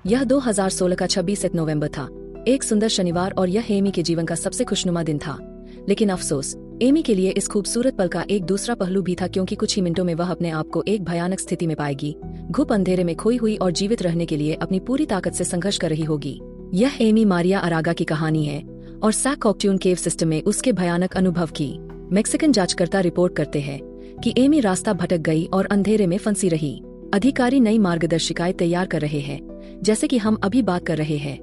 यह 2016 का 26 नवंबर था, एक सुंदर शनिवार, और यह एमी के जीवन का सबसे खुशनुमा दिन था। लेकिन अफसोस, एमी के लिए इस खूबसूरत पल का एक दूसरा पहलू भी था, क्योंकि कुछ ही मिनटों में वह अपने आप को एक भयानक स्थिति में पाएगी, घुप अंधेरे में खोई हुई और जीवित रहने के लिए अपनी पूरी ताकत से संघर्ष कर रही होगी। यह एमी मारिया अरागा की कहानी है और सैक कॉकट्यून केव सिस्टम में उसके भयानक अनुभव की। मैक्सिकन जांचकर्ता रिपोर्ट करते हैं कि एमी रास्ता भटक गई और अंधेरे में फंसी रही। अधिकारी नई मार्गदर्शिकाएं तैयार कर रहे हैं, जैसे कि हम अभी बात कर रहे हैं।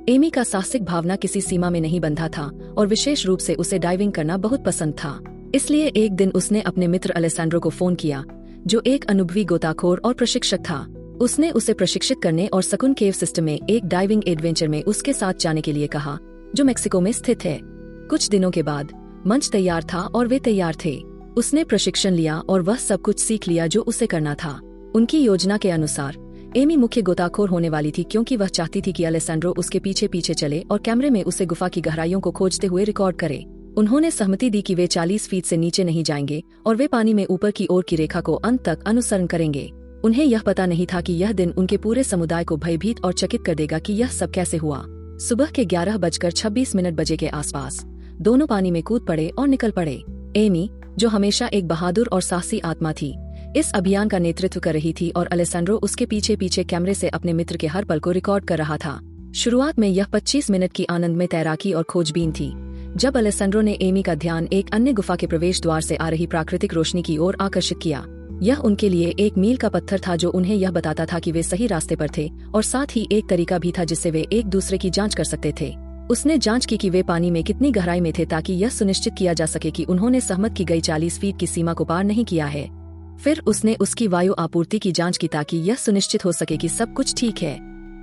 एमी का साहसिक भावना किसी सीमा में नहीं बंधा था और विशेष रूप से उसे डाइविंग करना बहुत पसंद था। इसलिए एक दिन उसने अपने मित्र अलेसैंड्रो को फोन किया, जो एक अनुभवी गोताखोर और प्रशिक्षक था। उसने उसे प्रशिक्षित करने और सकून केव सिस्टम में एक डाइविंग एडवेंचर में उसके साथ जाने के लिए कहा, जो मेक्सिको में स्थित है। कुछ दिनों के बाद मंच तैयार था और वे तैयार थे। उसने प्रशिक्षण लिया और वह सब कुछ सीख लिया जो उसे करना था। उनकी योजना के अनुसार एमी मुख्य गोताखोर होने वाली थी, क्योंकि वह चाहती थी कि अलेसैंड्रो उसके पीछे पीछे चले और कैमरे में उसे गुफा की गहराइयों को खोजते हुए रिकॉर्ड करे। उन्होंने सहमति दी कि वे 40 फीट से नीचे नहीं जाएंगे और वे पानी में ऊपर की ओर की रेखा को अंत तक अनुसरण करेंगे। उन्हें यह पता नहीं था कि यह दिन उनके पूरे समुदाय को भयभीत और चकित कर देगा कि यह सब कैसे हुआ। सुबह के 11:26 बजे के आसपास दोनों पानी में कूद पड़े और निकल पड़े। एमी, जो हमेशा एक बहादुर और साहसी आत्मा थी, इस अभियान का नेतृत्व कर रही थी और अलेसैंड्रो उसके पीछे पीछे कैमरे से अपने मित्र के हर पल को रिकॉर्ड कर रहा था। शुरुआत में यह 25 मिनट की आनंदमय तैराकी और खोजबीन थी, जब अलेसैंड्रो ने एमी का ध्यान एक अन्य गुफा के प्रवेश द्वार से आ रही प्राकृतिक रोशनी की ओर आकर्षित किया। यह उनके लिए एक मील का पत्थर था, जो उन्हें यह बताता था कि वे सही रास्ते पर थे, और साथ ही एक तरीका भी था जिससे वे एक दूसरे की जांच कर सकते थे। उसने जांच की कि वे पानी में कितनी गहराई में थे, ताकि यह सुनिश्चित किया जा सके कि उन्होंने सहमत की गई 40 फीट की सीमा को पार नहीं किया है। फिर उसने उसकी वायु आपूर्ति की जांच की, ताकि यह सुनिश्चित हो सके कि सब कुछ ठीक है।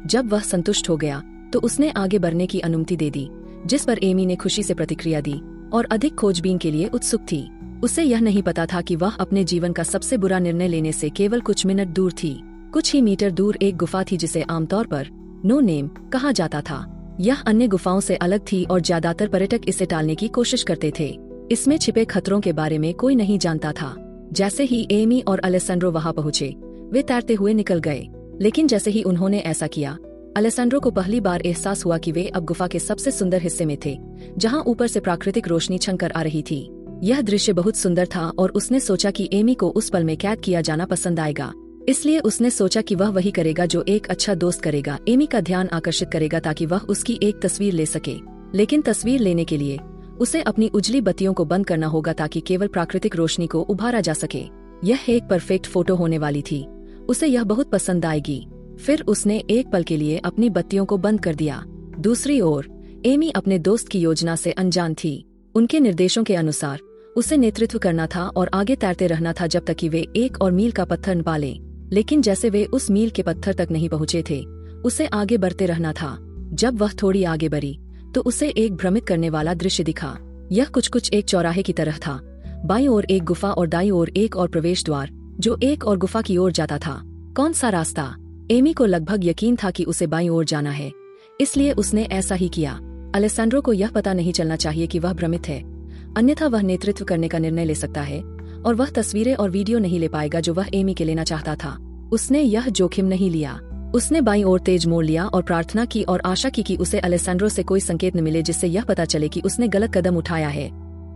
जब वह संतुष्ट हो गया तो उसने आगे बढ़ने की अनुमति दे दी, जिस पर एमी ने खुशी से प्रतिक्रिया दी और अधिक खोजबीन के लिए उत्सुक थी। उसे यह नहीं पता था कि वह अपने जीवन का सबसे बुरा निर्णय लेने से केवल कुछ मिनट दूर थी। कुछ ही मीटर दूर एक गुफा थी जिसे आमतौर पर नो नेम कहा जाता था। यह अन्य गुफाओं से अलग थी और ज्यादातर पर्यटक इसे टालने की कोशिश करते थे। इसमें छिपे खतरों के बारे में कोई नहीं जानता था। जैसे ही एमी और अलेसैंड्रो वहां पहुंचे, वे तैरते हुए निकल गए। लेकिन जैसे ही उन्होंने ऐसा किया, अलेसैंड्रो को पहली बार एहसास हुआ कि वे अब गुफा के सबसे सुंदर हिस्से में थे, जहां ऊपर से प्राकृतिक रोशनी छनकर आ रही थी। यह दृश्य बहुत सुंदर था और उसने सोचा कि एमी को उस पल में कैद किया जाना पसंद आएगा। इसलिए उसने सोचा कि वह वही करेगा जो एक अच्छा दोस्त करेगा, एमी का ध्यान आकर्षित करेगा ताकि वह उसकी एक तस्वीर ले सके। लेकिन तस्वीर लेने के लिए उसे अपनी उजली बत्तियों को बंद करना होगा, ताकि केवल प्राकृतिक रोशनी को उभारा जा सके। यह एक परफेक्ट फोटो होने वाली थी। उसे यह बहुत पसंद आएगी। फिर उसने एक पल के लिए अपनी बत्तियों को बंद कर दिया। दूसरी ओर एमी अपने दोस्त की योजना से अनजान थी। उनके निर्देशों के अनुसार उसे नेतृत्व करना था और आगे तैरते रहना था जब तक कि वे एक और मील का पत्थर न पाले। लेकिन जैसे वे उस मील के पत्थर तक नहीं पहुंचे थे, उसे आगे बढ़ते रहना था। जब वह थोड़ी आगे बढ़ी तो उसे एक भ्रमित करने वाला दृश्य दिखा। यह कुछ एक चौराहे की तरह था। बाईं ओर एक गुफा और दाईं ओर एक और प्रवेश द्वार, जो एक और गुफा की ओर जाता था। कौन सा रास्ता? एमी को लगभग यकीन था कि उसे बाईं ओर जाना है, इसलिए उसने ऐसा ही किया। अलेसैंड्रो को यह पता नहीं चलना चाहिए कि वह भ्रमित है, अन्यथा वह नेतृत्व करने का निर्णय ले सकता है और वह तस्वीरें और वीडियो नहीं ले पाएगा जो वह एमी के लेना चाहता था। उसने यह जोखिम नहीं लिया। उसने बाईं ओर तेज मोड़ लिया और प्रार्थना की और आशा की कि उसे अलेसैंड्रो से कोई संकेत न मिले जिससे यह पता चले कि उसने गलत कदम उठाया है।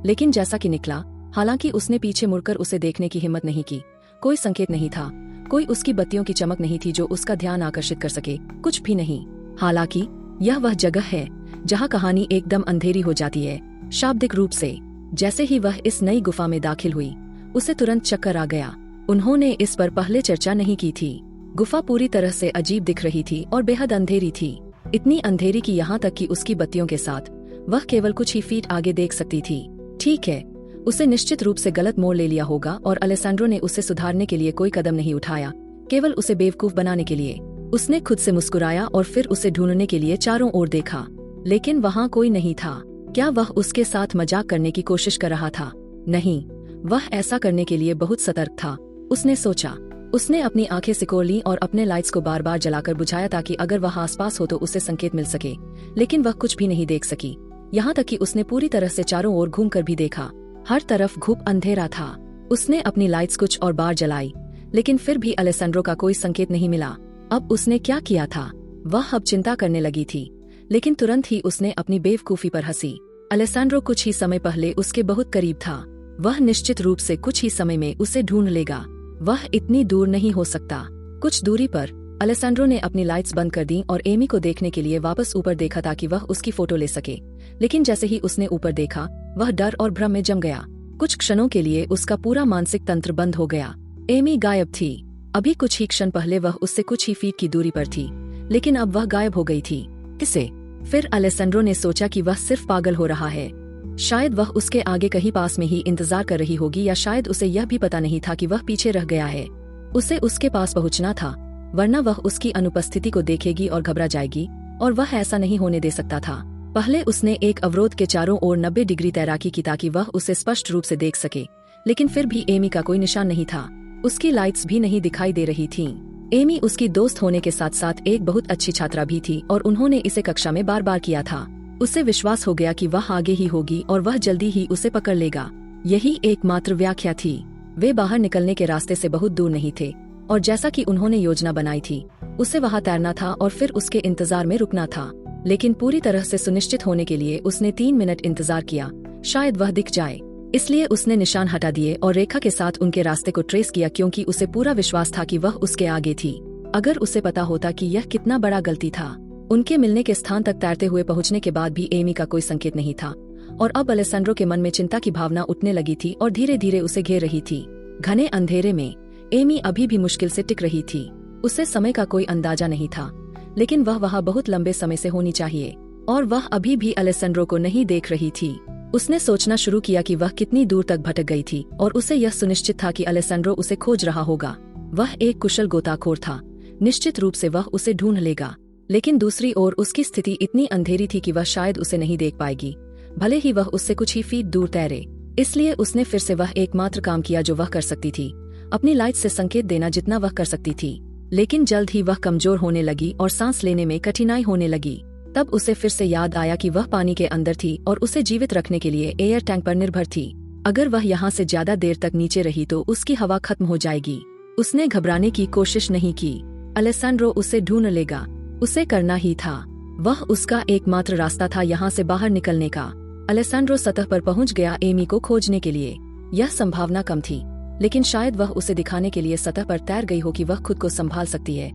लेकिन जैसा कि निकला, हालांकि उसने पीछे मुड़कर उसे देखने की हिम्मत नहीं की। कोई संकेत नहीं था, कोई उसकी बत्तियों की चमक नहीं थी जो उसका ध्यान आकर्षित कर सके, कुछ भी नहीं। हालांकि यह वह जगह है जहाँ कहानी एकदम अंधेरी हो जाती है, शाब्दिक रूप से। जैसे ही वह इस नई गुफा में दाखिल हुई, उसे तुरंत चक्कर आ गया। उन्होंने इस पर पहले चर्चा नहीं की थी। गुफा पूरी तरह से अजीब दिख रही थी और बेहद अंधेरी थी। इतनी अंधेरी कि यहाँ तक कि उसकी बत्तियों के साथ वह केवल कुछ ही फीट आगे देख सकती थी। ठीक है, उसे निश्चित रूप से गलत मोड़ ले लिया होगा और अलेसैंड्रो ने उसे सुधारने के लिए कोई कदम नहीं उठाया, केवल उसे बेवकूफ बनाने के लिए। उसने खुद से मुस्कुराया और फिर उसे ढूंढने के लिए चारों ओर देखा, लेकिन वहाँ कोई नहीं था। क्या वह उसके साथ मजाक करने की कोशिश कर रहा था? नहीं, वह ऐसा करने के लिए बहुत सतर्क था। उसने सोचा। उसने अपनी आंखें सिकोड़ लीं और अपने लाइट्स को बार बार जलाकर बुझाया ताकि अगर वह आसपास हो तो उसे संकेत मिल सके। लेकिन वह कुछ भी नहीं देख सकी। यहाँ तक कि उसने पूरी तरह से चारों ओर घूमकर भी देखा। हर तरफ घुप अंधेरा था। उसने अपनी लाइट्स कुछ और बार जलाई, लेकिन फिर भी अलेसैंड्रो का कोई संकेत नहीं मिला। अब उसने क्या किया था? वह अब चिंता करने लगी थी, लेकिन तुरंत ही उसने अपनी बेवकूफी पर हंसी। अलेसैंड्रो कुछ ही समय पहले उसके बहुत करीब था। वह निश्चित रूप से कुछ ही समय में उसे ढूंढ लेगा। वह इतनी दूर नहीं हो सकता। कुछ दूरी पर अलेसैंड्रो ने अपनी लाइट्स बंद कर दी और एमी को देखने के लिए वापस ऊपर देखा ताकि वह उसकी फोटो ले सके। लेकिन जैसे ही उसने ऊपर देखा, वह डर और भ्रम में जम गया। कुछ क्षणों के लिए उसका पूरा मानसिक तंत्र बंद हो गया। एमी गायब थी। अभी कुछ ही क्षण पहले वह उससे कुछ ही फीट की दूरी पर थी, लेकिन अब वह गायब हो गई थी। किसे? फिर अलेसैंड्रो ने सोचा कि वह सिर्फ पागल हो रहा है। शायद वह उसके आगे कहीं पास में ही इंतजार कर रही होगी, या शायद उसे यह भी पता नहीं था कि वह पीछे रह गया है। उसे उसके पास पहुंचना था, वरना वह उसकी अनुपस्थिति को देखेगी और घबरा जाएगी, और वह ऐसा नहीं होने दे सकता था। पहले उसने एक अवरोध के चारों ओर 90 डिग्री तैराकी की ताकि वह उसे स्पष्ट रूप से देख सके, लेकिन फिर भी एमी का कोई निशान नहीं था। उसकी लाइट्स भी नहीं दिखाई दे रही थीं। एमी उसकी दोस्त होने के साथ साथ एक बहुत अच्छी छात्रा भी थी और उन्होंने इसे कक्षा में बार बार किया था। उसे विश्वास हो गया कि वह आगे ही होगी और वह जल्दी ही उसे पकड़ लेगा। यही एकमात्र व्याख्या थी। वे बाहर निकलने के रास्ते से बहुत दूर नहीं थे, और जैसा कि उन्होंने योजना बनाई थी, उसे वहां तैरना था और फिर उसके इंतजार में रुकना था। लेकिन पूरी तरह से सुनिश्चित होने के लिए उसने 3 मिनट इंतजार किया, शायद वह दिख जाए। इसलिए उसने निशान हटा दिए और रेखा के साथ उनके रास्ते को ट्रेस किया, क्योंकि उसे पूरा विश्वास था कि वह उसके आगे थी। अगर उसे पता होता कि यह कितना बड़ा गलती था। उनके मिलने के स्थान तक तैरते हुए पहुंचने के बाद भी एमी का कोई संकेत नहीं था, और अब अलेसैंड्रो के मन में चिंता की भावना उठने लगी थी और धीरे धीरे उसे घेर रही थी। घने अंधेरे में एमी अभी भी मुश्किल से टिक रही थी। उसे समय का कोई अंदाजा नहीं था, लेकिन वह वहां बहुत लंबे समय से होनी चाहिए, और वह अभी भी अलेसैंड्रो को नहीं देख रही थी। उसने सोचना शुरू किया कि वह कितनी दूर तक भटक गई थी, और उसे यह सुनिश्चित था कि अलेसैंड्रो उसे खोज रहा होगा। वह एक कुशल गोताखोर था, निश्चित रूप से वह उसे ढूंढ लेगा। लेकिन दूसरी ओर उसकी स्थिति इतनी अंधेरी थी कि वह शायद उसे नहीं देख पाएगी, भले ही वह उससे कुछ ही फीट दूर तैरे। इसलिए उसने फिर से वह एकमात्र काम किया जो वह कर सकती थी, अपनी लाइट से संकेत देना जितना वह कर सकती थी। लेकिन जल्द ही वह कमजोर होने लगी और सांस लेने में कठिनाई होने लगी। तब उसे फिर से याद आया कि वह पानी के अंदर थी और उसे जीवित रखने के लिए एयर टैंक पर निर्भर थी। अगर वह यहाँ से ज्यादा देर तक नीचे रही तो उसकी हवा खत्म हो जाएगी। उसने घबराने की कोशिश नहीं की। अलेसैंड्रो उसे ढूंढ लेगा, उसे करना ही था। वह उसका एकमात्र रास्ता था यहाँ से बाहर निकलने का। अलेसैंड्रो सतह पर पहुँच गया एमी को खोजने के लिए। यह संभावना कम थी, लेकिन शायद वह उसे दिखाने के लिए सतह पर तैर गई हो कि वह खुद को संभाल सकती है,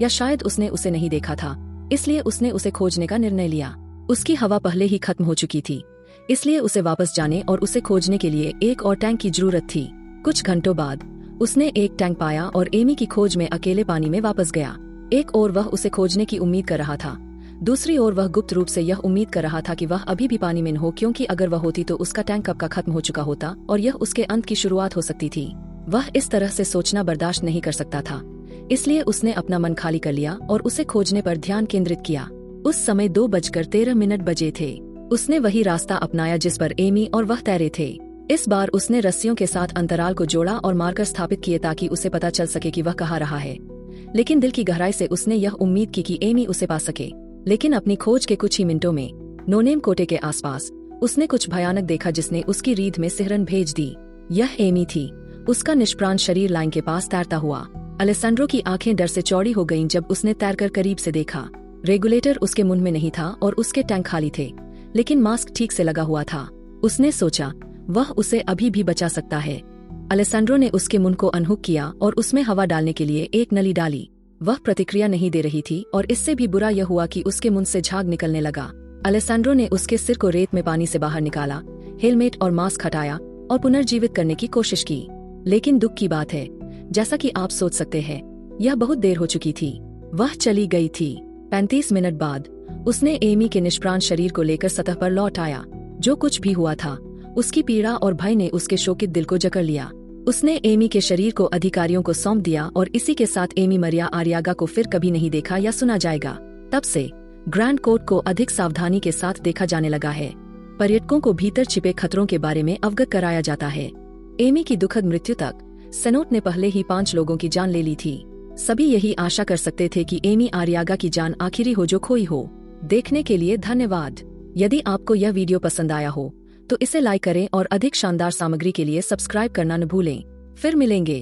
या शायद उसने उसे नहीं देखा था, इसलिए उसने उसे खोजने का निर्णय लिया। उसकी हवा पहले ही खत्म हो चुकी थी, इसलिए उसे वापस जाने और उसे खोजने के लिए एक और टैंक की जरूरत थी। कुछ घंटों बाद उसने एक टैंक पाया और एमी की खोज में अकेले पानी में वापस गया। एक ओर वह उसे खोजने की उम्मीद कर रहा था, दूसरी ओर वह गुप्त रूप से यह उम्मीद कर रहा था कि वह अभी भी पानी में न हो, क्योंकि अगर वह होती तो उसका टैंक कब का खत्म हो चुका होता और यह उसके अंत की शुरुआत हो सकती थी। वह इस तरह से सोचना बर्दाश्त नहीं कर सकता था, इसलिए उसने अपना मन खाली कर लिया और उसे खोजने पर ध्यान केंद्रित किया। उस समय 2:13 बजे थे। उसने वही रास्ता अपनाया जिस पर एमी और वह तैरे थे। इस बार उसने रस्सियों के साथ अंतराल को जोड़ा और मार्कर स्थापित किए ताकि उसे पता चल सके कि वह कहाँ रहा है। लेकिन दिल की गहराई से उसने यह उम्मीद की कि एमी उसे पा सके। लेकिन अपनी खोज के कुछ ही मिनटों में नोनेम कोटे के आसपास उसने कुछ भयानक देखा जिसने उसकी रीढ़ में सिहरन भेज दी। यह एमी थी, उसका निष्प्राण शरीर लाइन के पास तैरता हुआ। अलेसैंड्रो की आंखें डर से चौड़ी हो गईं जब उसने तैरकर करीब से देखा। रेगुलेटर उसके मुंह में नहीं था और उसके टैंक खाली थे, लेकिन मास्क ठीक से लगा हुआ था। उसने सोचा वह उसे अभी भी बचा सकता है। अलेसैंड्रो ने उसके मुंह को अनहुक किया और उसमें हवा डालने के लिए एक नली डाली। वह प्रतिक्रिया नहीं दे रही थी और इससे भी बुरा यह हुआ कि उसके मुंह से झाग निकलने लगा। अलेसैंड्रो ने उसके सिर को रेत में पानी से बाहर निकाला, हेलमेट और मास्क हटाया और पुनर्जीवित करने की कोशिश की। लेकिन दुख की बात है, जैसा कि आप सोच सकते हैं, यह बहुत देर हो चुकी थी। वह चली गई थी। 35 मिनट बाद उसने एमी के निष्प्राण शरीर को लेकर सतह पर लौट आया। जो कुछ भी हुआ था, उसकी पीड़ा और भय ने उसके शोकित दिल को जकड़ लिया। उसने एमी के शरीर को अधिकारियों को सौंप दिया और इसी के साथ एमी मरिया आर्यागा को फिर कभी नहीं देखा या सुना जाएगा। तब से ग्रैंड कोर्ट को अधिक सावधानी के साथ देखा जाने लगा है। पर्यटकों को भीतर छिपे खतरों के बारे में अवगत कराया जाता है। एमी की दुखद मृत्यु तक सेनोट ने पहले ही 5 लोगों की जान ले ली थी। सभी यही आशा कर सकते थे कि एमी आर्यागा की जान आखिरी हो जो खोई हो। देखने के लिए धन्यवाद। यदि आपको यह वीडियो पसंद आया हो तो इसे लाइक करें और अधिक शानदार सामग्री के लिए सब्सक्राइब करना न भूलें। फिर मिलेंगे।